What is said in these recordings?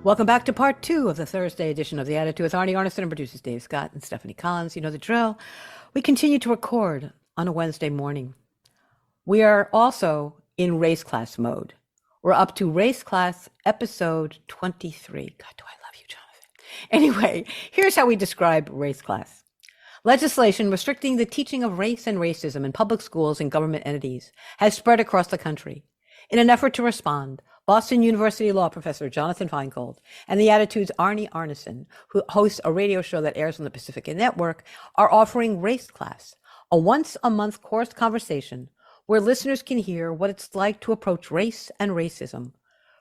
Welcome back to part two of the Thursday edition of The Attitude with Arnie Arneson and producers Dave Scott and Stephanie Collins. You know the drill. We continue to record on a Wednesday morning. We are also in race class mode. We're up to race class episode 23. God, do I love you, Jonathan. Anyway, here's how we describe race class. Legislation restricting the teaching of race and racism in public schools and government entities has spread across the country. In an effort to respond, Boston University law professor Jonathan Feingold and The Attitude's Arnie Arneson, who hosts a radio show that airs on the Pacifica Network, are offering Race Class, a once-a-month course conversation where listeners can hear what it's like to approach race and racism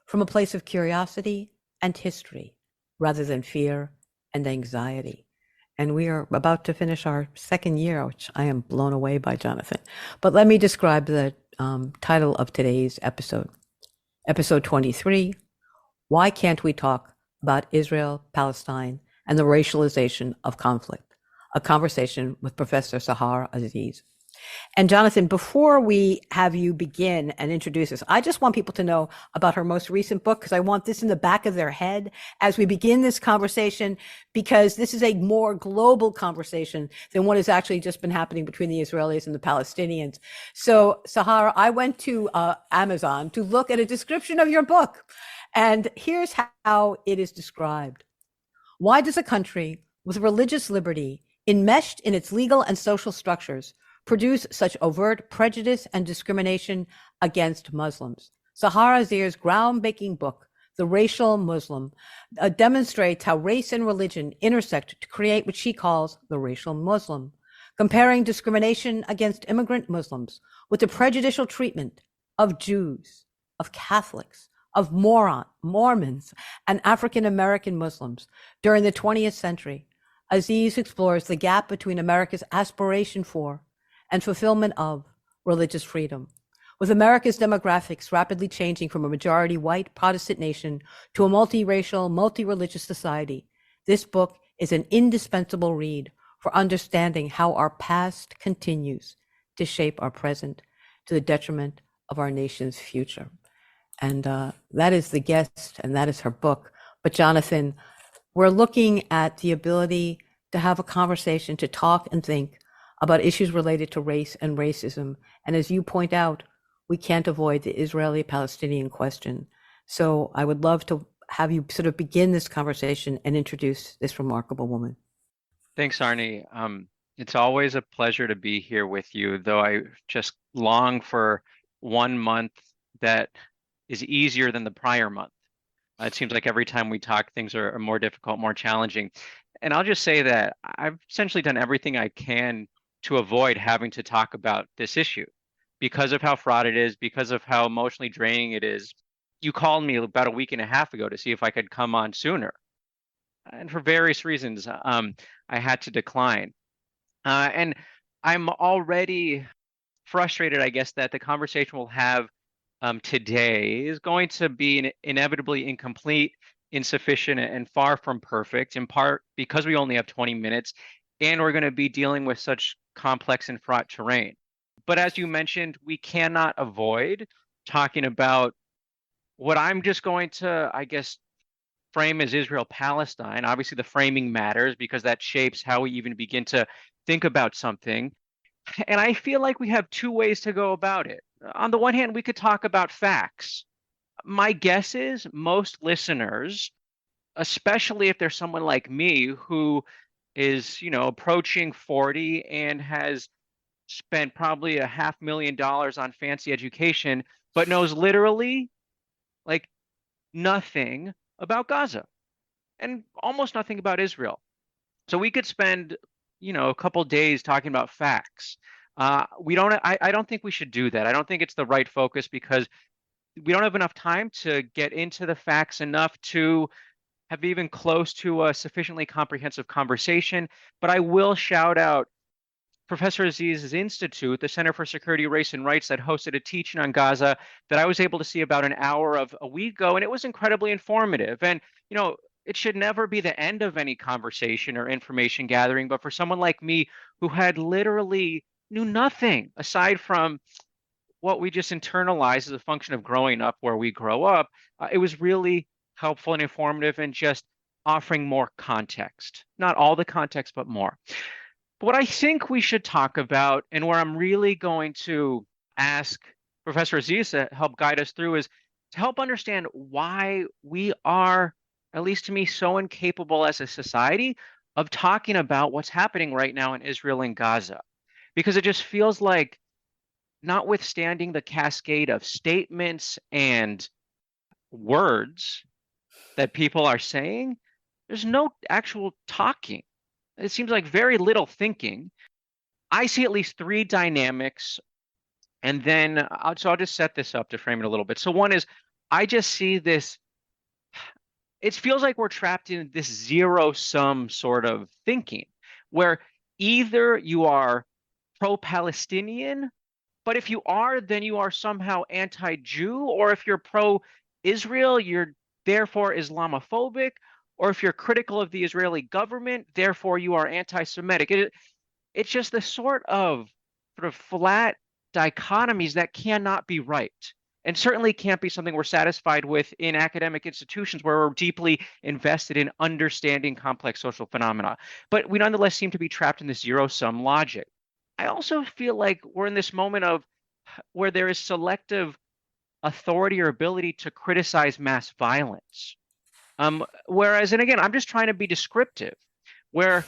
from a place of curiosity and history rather than fear and anxiety. And we are about to finish our second year, which I am blown away by, Jonathan. But let me describe the title of today's episode. Episode 23, Why Can't We Talk About Israel-Palestine and the Racialization of Conflict? A conversation with Professor Sahar Aziz. And Jonathan, before we have you begin and introduce us, I just want people to know about her most recent book, because I want this in the back of their head as we begin this conversation, because this is a more global conversation than what has actually just been happening between the Israelis and the Palestinians. So, Sahara, I went to Amazon to look at a description of your book, and here's how it is described. Why does a country with religious liberty enmeshed in its legal and social structures produce such overt prejudice and discrimination against Muslims? Sahar Aziz's groundbreaking book, The Racial Muslim, demonstrates how race and religion intersect to create what she calls the racial Muslim, comparing discrimination against immigrant Muslims with the prejudicial treatment of Jews, of Catholics, of Mormons, and African-American Muslims during the 20th century. Aziz explores the gap between America's aspiration for and fulfillment of religious freedom. With America's demographics rapidly changing from a majority white Protestant nation to a multiracial, multi-religious society, this book is an indispensable read for understanding how our past continues to shape our present to the detriment of our nation's future. And that is the guest, and that is her book. But Jonathan, we're looking at the ability to have a conversation, to talk and think about issues related to race and racism. And as you point out, we can't avoid the Israeli-Palestinian question. So I would love to have you sort of begin this conversation and introduce this remarkable woman. Thanks, Arnie. It's always a pleasure to be here with you, though I just long for 1 month that is easier than the prior month. It seems like every time we talk, things are more difficult, more challenging. And I'll just say that I've essentially done everything I can to avoid having to talk about this issue because of how fraught it is, because of how emotionally draining it is. You called me about a week and a half ago to see if I could come on sooner. And for various reasons, I had to decline. And I'm already frustrated, I guess, that the conversation we'll have today is going to be inevitably incomplete, insufficient, and far from perfect, in part because we only have 20 minutes and we're going to be dealing with such complex and fraught terrain. But as you mentioned, we cannot avoid talking about what I'm just going to, I guess, frame as Israel-Palestine. Obviously, the framing matters because that shapes how we even begin to think about something. And I feel like we have two ways to go about it. On the one hand, we could talk about facts. My guess is most listeners, especially if there's someone like me who is, approaching 40 and has spent probably $500,000 on fancy education, but knows literally like nothing about Gaza and almost nothing about Israel. So we could spend, a couple days talking about facts. I don't think we should do that. I don't think it's the right focus because we don't have enough time to get into the facts enough to have even close to a sufficiently comprehensive conversation. But I will shout out Professor Aziz's Institute, the Center for Security, Race, and Rights, that hosted a teaching on Gaza that I was able to see about an hour of a week ago, and it was incredibly informative. And, it should never be the end of any conversation or information gathering, but for someone like me who had literally knew nothing aside from what we just internalized as a function of growing up where we grow up, it was really helpful and informative and just offering more context. Not all the context, but more. But what I think we should talk about, and where I'm really going to ask Professor Aziz to help guide us through, is to help understand why we are, at least to me, so incapable as a society of talking about what's happening right now in Israel and Gaza. Because it just feels like, notwithstanding the cascade of statements and words that people are saying, there's no actual talking. It seems like very little thinking. I see at least three dynamics, and then I'll just set this up to frame it a little bit. So one is, I just see this, it feels like we're trapped in this zero-sum sort of thinking, where either you are pro-Palestinian, but if you are, then you are somehow anti-Jew, or if you're pro-Israel, you're therefore Islamophobic, or if you're critical of the Israeli government, therefore you are anti-Semitic. It's just the sort of flat dichotomies that cannot be right, and certainly can't be something we're satisfied with in academic institutions where we're deeply invested in understanding complex social phenomena. But we nonetheless seem to be trapped in this zero-sum logic. I also feel like we're in this moment of where there is selective authority or ability to criticize mass violence. Whereas, and again, I'm just trying to be descriptive, where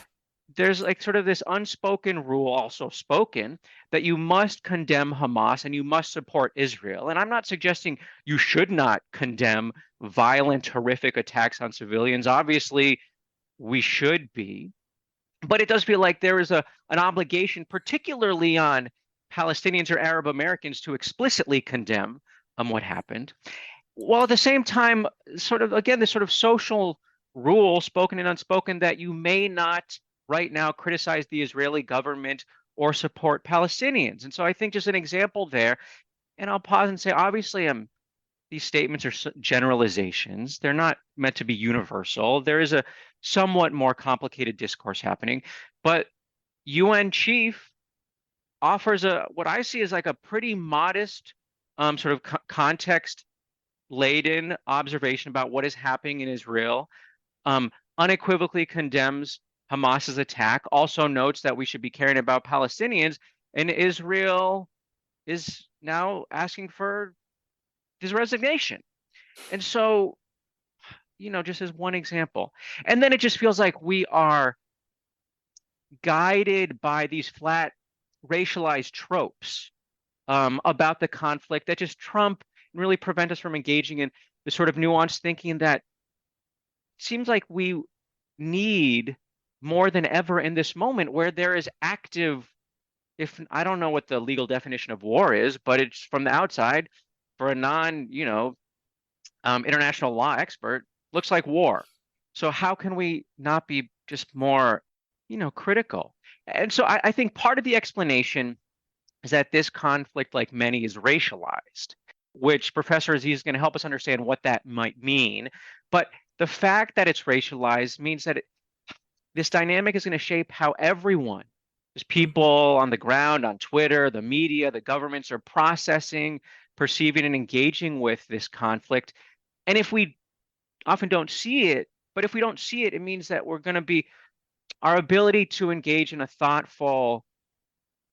there's like sort of this unspoken rule, also spoken, that you must condemn Hamas and you must support Israel. And I'm not suggesting you should not condemn violent, horrific attacks on civilians. Obviously, we should be. But it does feel like there is an obligation, particularly on Palestinians or Arab Americans, to explicitly condemn what happened, while at the same time, sort of, again, this sort of social rule, spoken and unspoken, that you may not right now criticize the Israeli government or support Palestinians. And so I think just an example there, and I'll pause and say, obviously, these statements are generalizations. They're not meant to be universal. There is a somewhat more complicated discourse happening, but UN chief offers what I see as like a pretty modest sort of context laden observation about what is happening in Israel, unequivocally condemns Hamas's attack, also notes that we should be caring about Palestinians, and Israel is now asking for his resignation. And so, just as one example. And then it just feels like we are guided by these flat racialized tropes about the conflict that just trump and really prevent us from engaging in the sort of nuanced thinking that seems like we need more than ever in this moment, where there is active, if I don't know what the legal definition of war is, but it's from the outside, for a non, international law expert, looks like war. So how can we not be just more, critical? And so I think part of the explanation is that this conflict, like many, is racialized, which Professor Aziz is going to help us understand what that might mean. But the fact that it's racialized means that this dynamic is going to shape how everyone, there's people on the ground, on Twitter, the media, the governments, are processing, perceiving, and engaging with this conflict. And if we often don't see it, but if we don't see it, it means that we're going to be, our ability to engage in a thoughtful,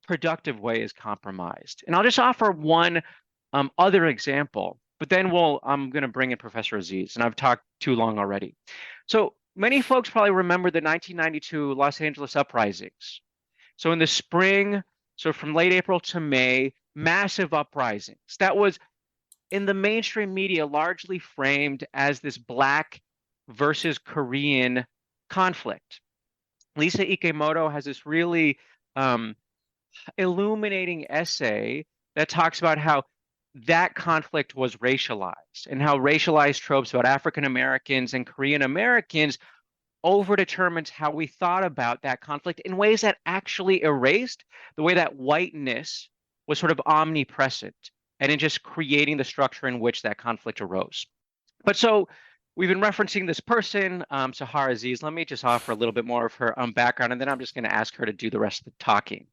productive way is compromised. And I'll just offer one other example, but then I'm going to bring in Professor Aziz, and I've talked too long already. So many folks probably remember the 1992 Los Angeles uprisings. So in the spring, so from late April to May, massive uprisings. That was in the mainstream media largely framed as this Black versus Korean conflict. Lisa Ikemoto has this really illuminating essay that talks about how that conflict was racialized and how racialized tropes about African Americans and Korean Americans overdetermined how we thought about that conflict in ways that actually erased the way that whiteness was sort of omnipresent and in just creating the structure in which that conflict arose. But so we've been referencing this person, Sahar Aziz. Let me just offer a little bit more of her background, and then I'm just going to ask her to do the rest of the talking.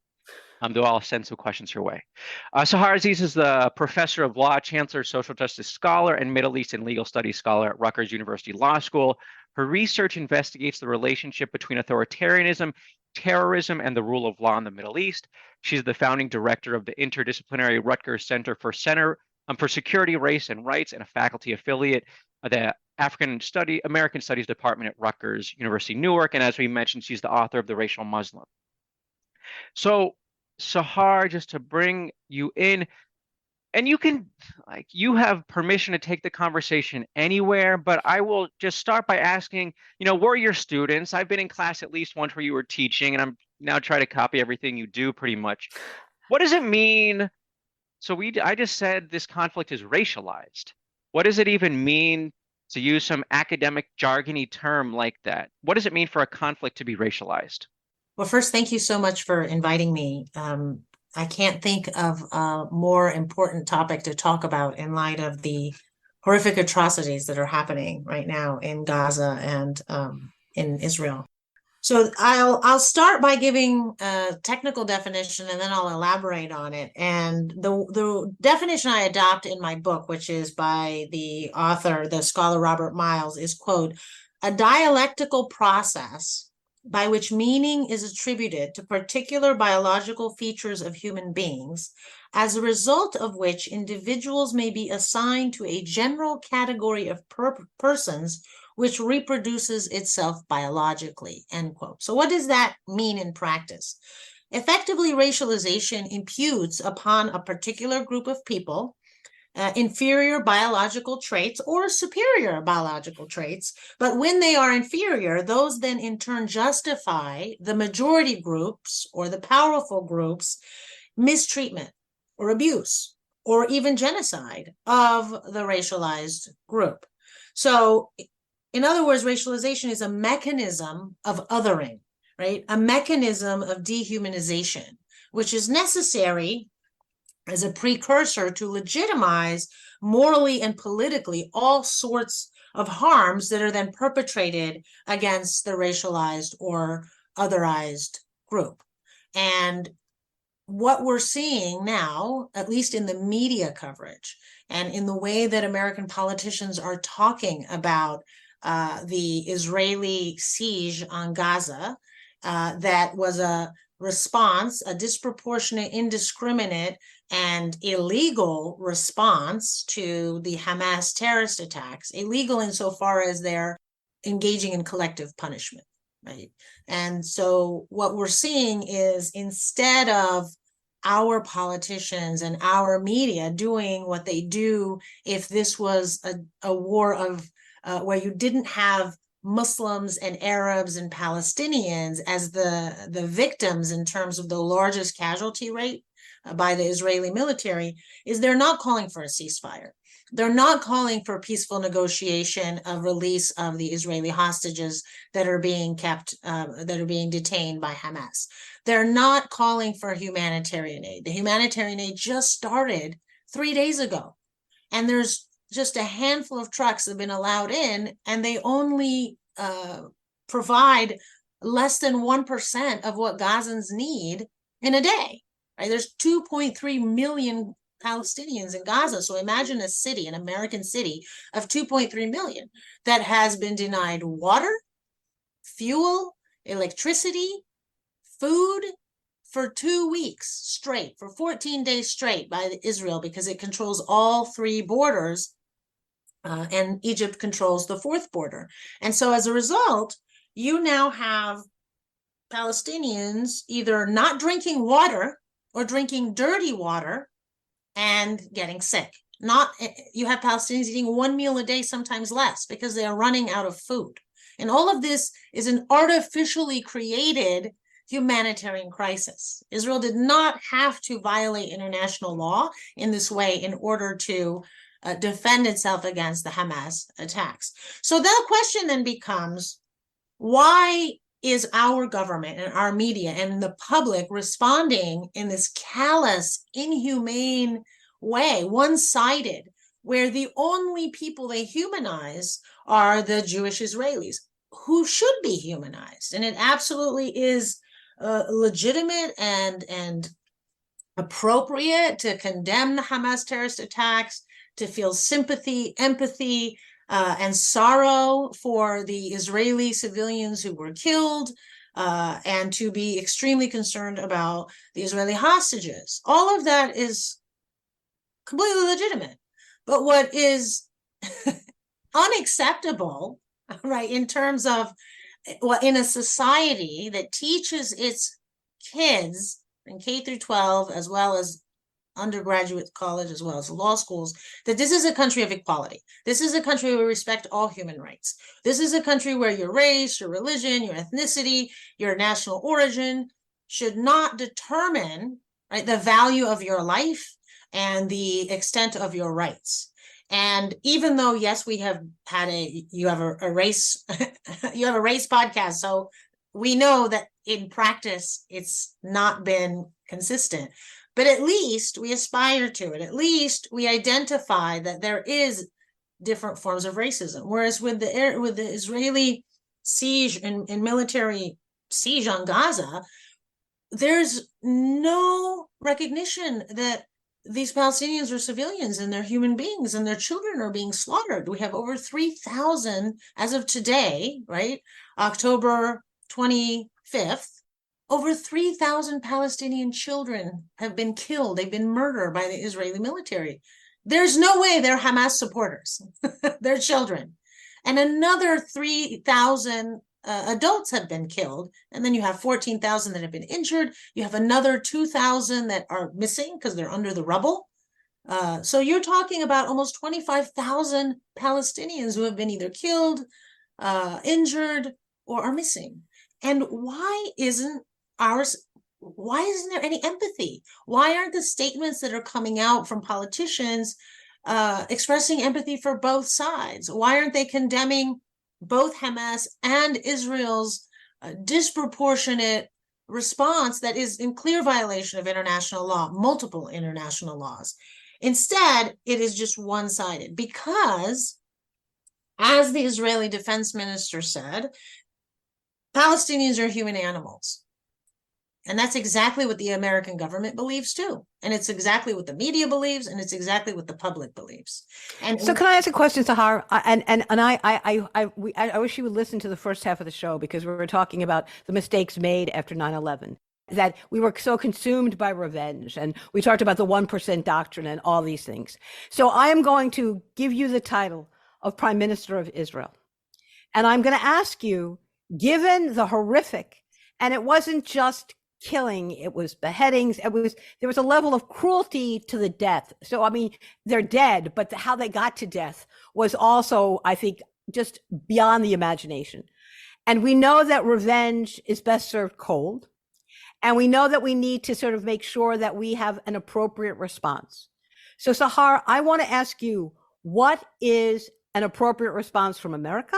Though I'll send some questions your way. Sahar Aziz is the professor of law, chancellor, social justice scholar, and Middle East and legal studies scholar at Rutgers University Law School. Her research investigates the relationship between authoritarianism, terrorism, and the rule of law in the Middle East. She's the founding director of the interdisciplinary Rutgers Center for Security, Race, and Rights, and a faculty affiliate of the American Studies Department at Rutgers University Newark. And as we mentioned, she's the author of The Racial Muslim. So, Sahar, just to bring you in, and you have permission to take the conversation anywhere, but I will just start by asking, we're your students. I've been in class at least once where you were teaching, and I'm now trying to copy everything you do pretty much. What does it mean? I just said this conflict is racialized. What does it even mean to use some academic jargony term like that? What does it mean for a conflict to be racialized? Well, first, thank you so much for inviting me. I can't think of a more important topic to talk about in light of the horrific atrocities that are happening right now in Gaza and in Israel. So I'll start by giving a technical definition, and then I'll elaborate on it. And the definition I adopt in my book, which is by the author, the scholar Robert Miles, is, quote, a dialectical process by which meaning is attributed to particular biological features of human beings, as a result of which individuals may be assigned to a general category of persons which reproduces itself biologically, end quote. So what does that mean in practice? Effectively, racialization imputes upon a particular group of people inferior biological traits or superior biological traits, but when they are inferior, those then in turn justify the majority groups or the powerful groups' mistreatment or abuse or even genocide of the racialized group. So, in other words, racialization is a mechanism of othering, right? A mechanism of dehumanization, which is necessary as a precursor to legitimize morally and politically all sorts of harms that are then perpetrated against the racialized or otherized group. And what we're seeing now, at least in the media coverage and in the way that American politicians are talking about the Israeli siege on Gaza, that was a response, a disproportionate, indiscriminate, and illegal response to the Hamas terrorist attacks, illegal insofar as they're engaging in collective punishment, right? And so what we're seeing is, instead of our politicians and our media doing what they do if this was a war of where you didn't have Muslims and Arabs and Palestinians as the victims in terms of the largest casualty rate by the Israeli military, is they're not calling for a ceasefire. They're not calling for peaceful negotiation of release of the Israeli hostages that are being kept, that are being detained by Hamas. They're not calling for humanitarian aid. The humanitarian aid just started 3 days ago, and there's just a handful of trucks that have been allowed in, and they only provide less than 1% of what Gazans need in a day. Right? There's 2.3 million Palestinians in Gaza. So imagine a city, an American city of 2.3 million that has been denied water, fuel, electricity, food for 2 weeks straight, for 14 days straight by Israel, because it controls all 3 borders, and Egypt controls the 4th border. And so as a result, you now have Palestinians either not drinking water or drinking dirty water and getting sick. You have Palestinians eating 1 meal a day, sometimes less, because they are running out of food. And all of this is an artificially created humanitarian crisis. Israel did not have to violate international law in this way in order to defend itself against the Hamas attacks. So that question then becomes, why is our government and our media and the public responding in this callous, inhumane way, one-sided, where the only people they humanize are the Jewish Israelis, who should be humanized? And it absolutely is legitimate and appropriate to condemn the Hamas terrorist attacks, to feel sympathy, empathy, and sorrow for the Israeli civilians who were killed, and to be extremely concerned about the Israeli hostages. All of that is completely legitimate. But what is unacceptable, right, in terms of, well, in a society that teaches its kids in K through 12, as well as undergraduate college, as well as law schools, that this is a country of equality. This is a country where we respect all human rights. This is a country where your race, your religion, your ethnicity, your national origin should not determine, right, the value of your life and the extent of your rights. And even though, yes, we have had you have a race, you have a race podcast, so we know that in practice, it's not been consistent, but at least we aspire to it. At least we identify that there is different forms of racism. Whereas with the Israeli siege and military siege on Gaza, there's no recognition that these Palestinians are civilians and they're human beings and their children are being slaughtered. We have over 3,000 as of today, right? October 25th, over 3,000 Palestinian children have been killed. They've been murdered by the Israeli military. There's no way they're Hamas supporters. They're children. And another 3,000 adults have been killed. And then you have 14,000 that have been injured. You have another 2,000 that are missing because they're under the rubble. So you're talking about almost 25,000 Palestinians who have been either killed, injured, or are missing. And why isn't there any empathy? Why aren't the statements that are coming out from politicians expressing empathy for both sides? Why aren't they condemning both Hamas and Israel's disproportionate response that is in clear violation of international law, multiple international laws? Instead, it is just one-sided because, as the Israeli defense minister said, Palestinians are human animals. And that's exactly what the American government believes too. And it's exactly what the media believes, and it's exactly what the public believes. And so, can I ask a question, Sahar? I wish you would listen to the first half of the show, because we were talking about the mistakes made after 9/11. That we were so consumed by revenge, and we talked about the 1% doctrine and all these things. So I am going to give you the title of Prime Minister of Israel. And I'm going to ask you, given the horrific, and it wasn't just killing, it was beheadings, there was a level of cruelty to the death. So, I mean, they're dead, but how they got to death was also, I think, just beyond the imagination. And we know that revenge is best served cold. And we know that we need to sort of make sure that we have an appropriate response. So, Sahar, I want to ask you, what is an appropriate response from America?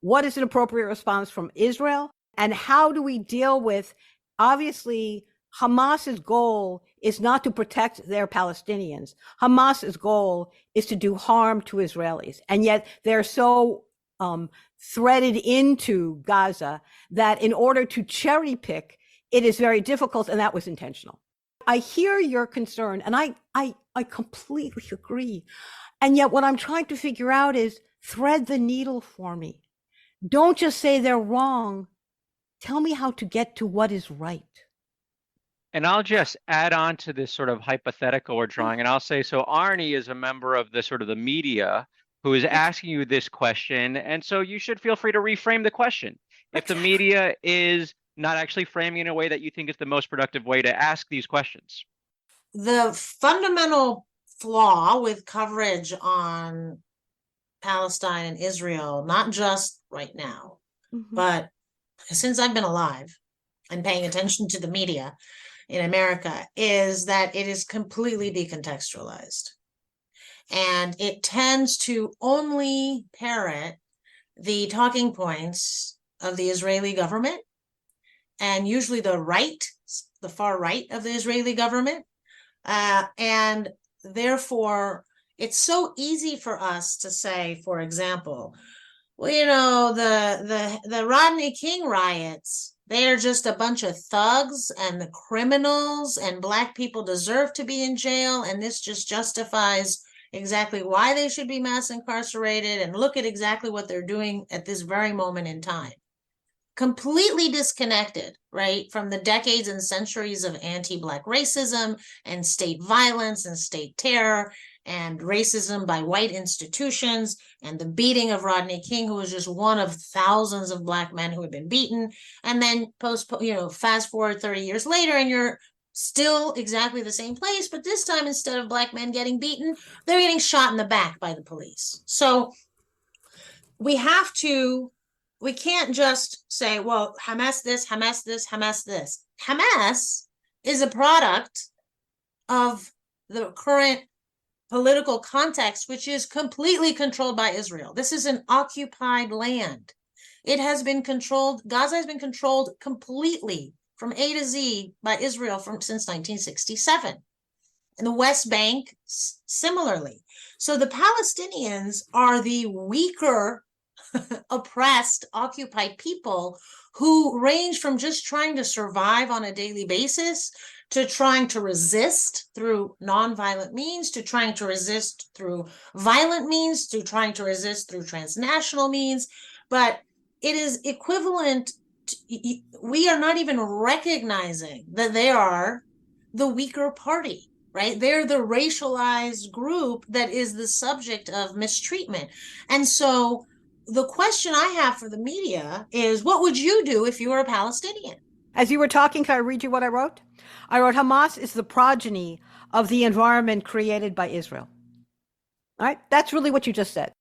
What is an appropriate response from Israel? And how do we deal with, obviously, Hamas's goal is not to protect their Palestinians. Hamas's goal is to do harm to Israelis. And yet they're so threaded into Gaza that in order to cherry pick, it is very difficult, and that was intentional. I hear your concern, and I completely agree. And yet what I'm trying to figure out is thread the needle for me. Don't just say they're wrong. Tell me how to get to what is right. And I'll just add on to this sort of hypothetical we're drawing, and I'll say, so Arnie is a member of the sort of the media who is asking you this question, and so you should feel free to reframe the question. If the media is not actually framing in a way that you think is the most productive way to ask these questions. The fundamental flaw with coverage on Palestine and Israel, not just right now, but since I've been alive and paying attention to the media in America, is that it is completely decontextualized. And it tends to only parrot the talking points of the Israeli government, and usually the far right of the Israeli government. And therefore, it's so easy for us to say, for example, well, the Rodney King riots, they are just a bunch of thugs and the criminals, and Black people deserve to be in jail, and this just justifies exactly why they should be mass incarcerated, and look at exactly what they're doing at this very moment in time. Completely disconnected, right, from the decades and centuries of anti-Black racism and state violence and state terror and racism by white institutions and the beating of Rodney King, who was just one of thousands of Black men who had been beaten. And then fast forward 30 years later, and you're still exactly the same place, but this time, instead of Black men getting beaten, they're getting shot in the back by the police. So we can't just say, well, Hamas this, Hamas this, Hamas this. Hamas is a product of the current political context, which is completely controlled by Israel. This is an occupied land. It has been controlled, Gaza has been controlled completely from A to Z by Israel since 1967. And the West Bank, similarly. So the Palestinians are the weaker, oppressed, occupied people who range from just trying to survive on a daily basis to trying to resist through nonviolent means, to trying to resist through violent means, to trying to resist through transnational means. But it is equivalent we are not even recognizing that they are the weaker party, right? They're the racialized group that is the subject of mistreatment. And so the question I have for the media is, what would you do if you were a Palestinian? As you were talking, can I read you what I wrote? I wrote, Hamas is the progeny of the environment created by Israel. All right? That's really what you just said.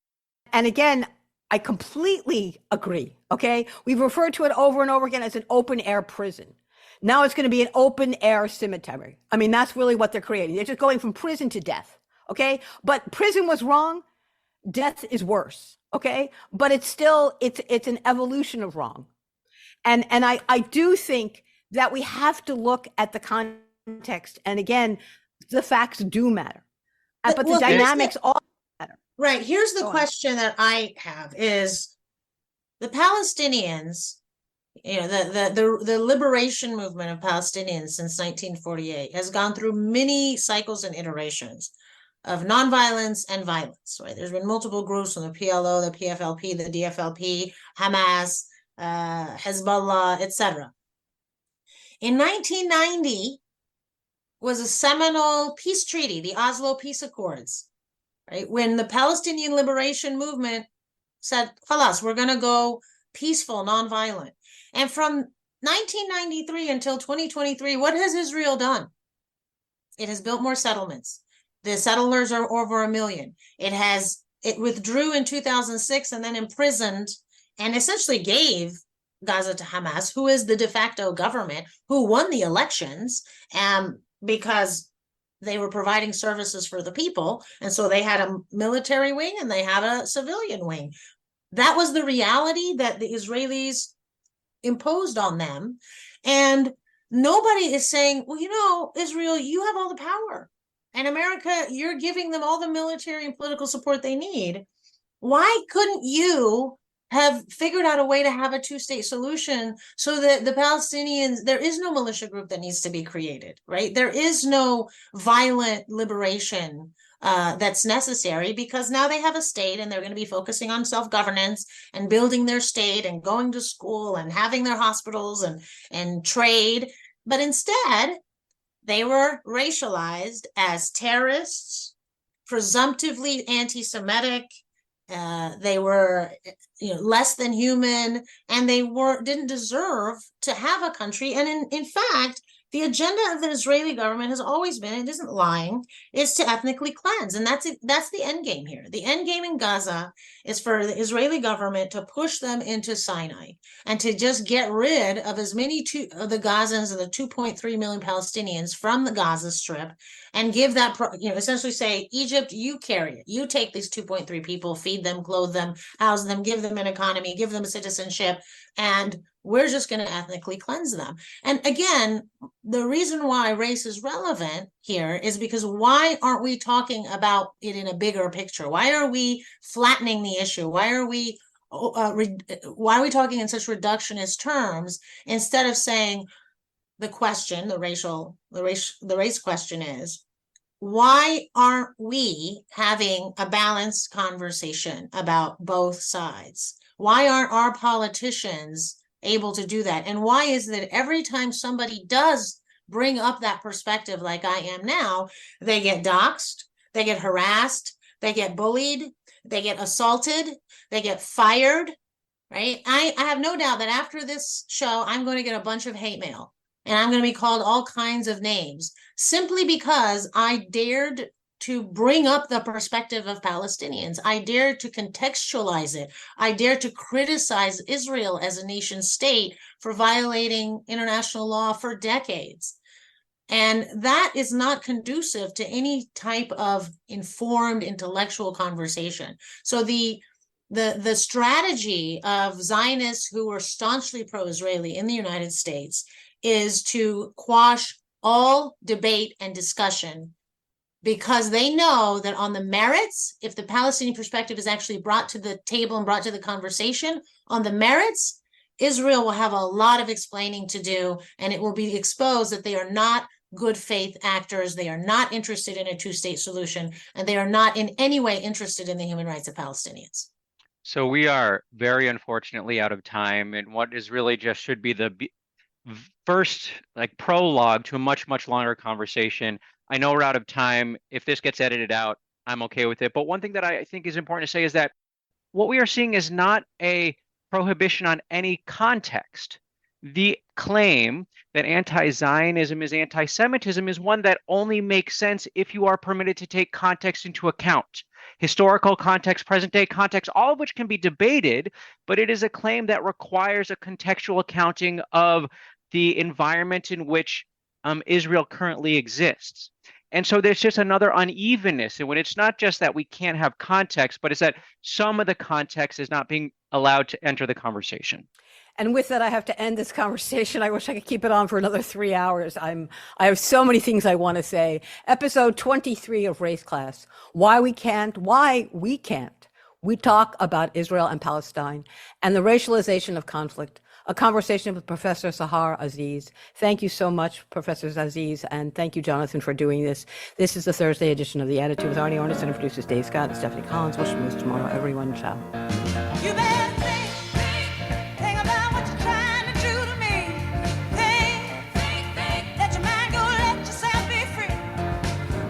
And again, I completely agree, okay? We've referred to it over and over again as an open air prison. Now it's going to be an open air cemetery. I mean, that's really what they're creating. They're just going from prison to death, okay? But prison was wrong. Death is worse, okay? But it's still, it's an evolution of wrong. And I do think that we have to look at the context. And again, the facts do matter. But the dynamics all matter. Right. Here's the question that I have is the Palestinians, the liberation movement of Palestinians since 1948 has gone through many cycles and iterations of nonviolence and violence, right? There's been multiple groups from the PLO, the PFLP, the DFLP, Hamas, Hezbollah, etc. In 1990 was a seminal peace treaty, the Oslo Peace Accords, right? When the Palestinian Liberation Movement said, "Khalas, we're going to go peaceful, nonviolent." And from 1993 until 2023, what has Israel done? It has built more settlements. The settlers are over 1 million. It withdrew in 2006 and then imprisoned and essentially gave Gaza to Hamas, who is the de facto government, who won the elections because they were providing services for the people. And so they had a military wing and they had a civilian wing. That was the reality that the Israelis imposed on them. And nobody is saying, well, Israel, you have all the power. And America, you're giving them all the military and political support they need. Why couldn't you have figured out a way to have a two-state solution so that the Palestinians, there is no militia group that needs to be created, right? There is no violent liberation that's necessary, because now they have a state and they're going to be focusing on self-governance and building their state and going to school and having their hospitals and trade. But instead, they were racialized as terrorists, presumptively anti-Semitic. They were, less than human, and they didn't deserve to have a country. And in fact, the agenda of the Israeli government has always been, it isn't lying, is to ethnically cleanse. And that's the end game here. The end game in Gaza is for the Israeli government to push them into Sinai and to just get rid of as many of the Gazans and the 2.3 million Palestinians from the Gaza Strip, and give that, essentially say, Egypt, you carry it. You take these 2.3 people, feed them, clothe them, house them, give them an economy, give them citizenship, and we're just going to ethnically cleanse them. And again, the reason why race is relevant here is because why aren't we talking about it in a bigger picture? Why are we flattening the issue? Why are we why are we talking in such reductionist terms instead of saying the question, the race question is, why aren't we having a balanced conversation about both sides? Why aren't our politicians able to do that? And why is that every time somebody does bring up that perspective like I am now, they get doxxed, they get harassed, they get bullied, they get assaulted, they get fired, right? I have no doubt that after this show, I'm going to get a bunch of hate mail and I'm going to be called all kinds of names simply because I dared to bring up the perspective of Palestinians. I dared to contextualize it. I dared to criticize Israel as a nation state for violating international law for decades. And that is not conducive to any type of informed intellectual conversation. So the strategy of Zionists who are staunchly pro-Israeli in the United States is to quash all debate and discussion because they know that on the merits, if the Palestinian perspective is actually brought to the table and brought to the conversation, on the merits, Israel will have a lot of explaining to do, and it will be exposed that they are not good faith actors. They are not interested in a two-state solution, and they are not in any way interested in the human rights of Palestinians. So we are very unfortunately out of time, and what is really just should be the first prologue to a much, much longer conversation. I know we're out of time. If this gets edited out, I'm okay with it. But one thing that I think is important to say is that what we are seeing is not a prohibition on any context. The claim that anti-Zionism is anti-Semitism is one that only makes sense if you are permitted to take context into account. Historical context, present day context, all of which can be debated, but it is a claim that requires a contextual accounting of the environment in which Israel currently exists. And so there's just another unevenness. And when it's not just that we can't have context, but it's that some of the context is not being allowed to enter the conversation. And with that, I have to end this conversation. I wish I could keep it on for another 3 hours. I have so many things I want to say. Episode 23 of Race Class, why we can't. We talk about Israel and Palestine and the racialization of conflict, a conversation with Professor Sahar Aziz. Thank you so much, Professor Aziz, and thank you, Jonathan, for doing this. This is the Thursday edition of The Attitude with Arnie Arnesen and producers Dave Scott and Stephanie Collins. We'll see you tomorrow, everyone. Ciao. You better think about what you're trying to do to me. Think, let your mind go, let yourself be free.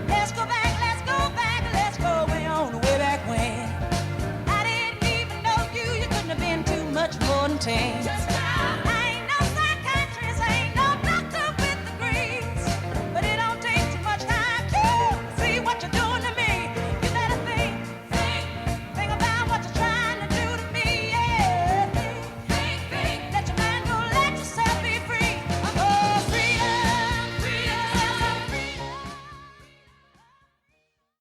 Let's go way on, way back when. I didn't even know you couldn't have been too much more than 10.